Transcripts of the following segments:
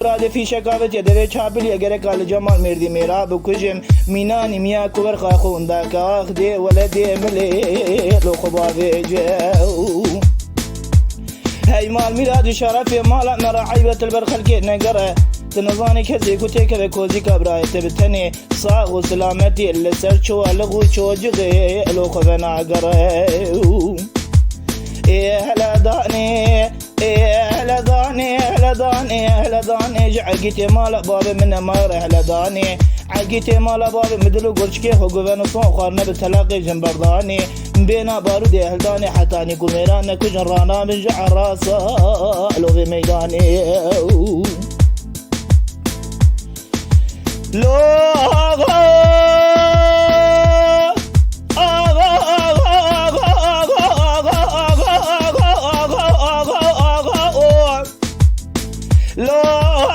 راد في شکاوت یه چابلی اگر کال جمال مردی میرا بکجم مینانی میا کور خاخون دا کاخ دی ولدی ملی لو خبابی جو هاي مال ميلاد شرفي مال مرا عيبة البرخل كي نقرأ تنظاني كذي كوتي كذا كوزي كبراي تبتني صاغ وسلامتي اللي سرشو لغو شو جغي لو خفنا قرأ إيه هلا داني إيه هلا داني هلا داني هلا داني جعقتي مال بابي من ماير هلا داني عقيتي مال بابي مدلو قرشكي حقوبين صون خارنا بتلاقي جنبرداني بينا بارودي هلداني حتاني كوميران كجن رانا من جعر راسا لو في ميداني لو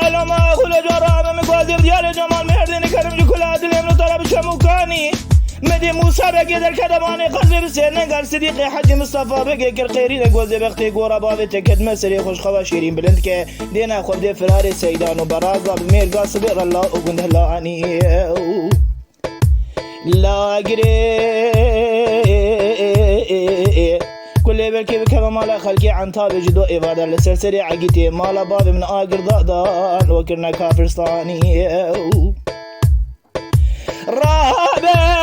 لما أقول جرامة مقادر ديال جمال مهرديني كرم جو كل عدل يمنو طلب شموكاني مدي موسى بقي در كدماني قزر سيرنن قال صديقي حج مصطفى بقي كرقيري نقوزي بختي قورا بابي تكد مسري خوش خوا شيرين بلند كي دينا خود دي فراري سيدان وبرازا بمير قاصبر الله وقند هلاني لا قري كل بالكي بكما مالا خلقي عن طابي جدو إبادة لسلسلي عقيتي مالا بابي من آقر ضأدان وكرنا كافرستاني رابع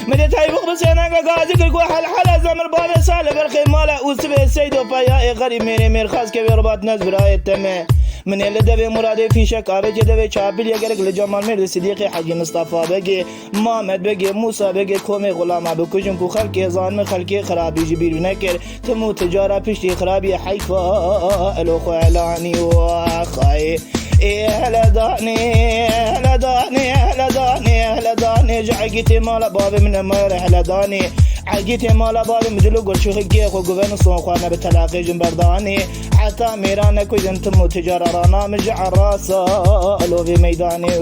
مدت هاي بغ بسينا قاعد يقول حل حلا زمر بابي سالة بالخي مالا وسبه السيد وفيائي غريب ميري خاص كبير رباط ناس براية تمه من اللي دبي مرادي في شك أبجي دبي شابل يقرق لجمال مرد صديقي حجي مصطفى بقي مامد بقي موسى بقي كومي غلامة بكجم كو خلقي ظان من خلقي خرابي جبير نكر تمو تجارة بشتي خرابي حيفا الأخو إعلاني وخاي إيه هلا داني هلا داني هلا داني هلا داني جعقتي مال بابي من المير هلا داني عقيتي مال بابي مدلو قل شو خيكي خو قبين صون خوانا بتلاقي جنبرداني حتى ميرانا كويدن تمو تجارة رانا مجع الراسة لو في ميداني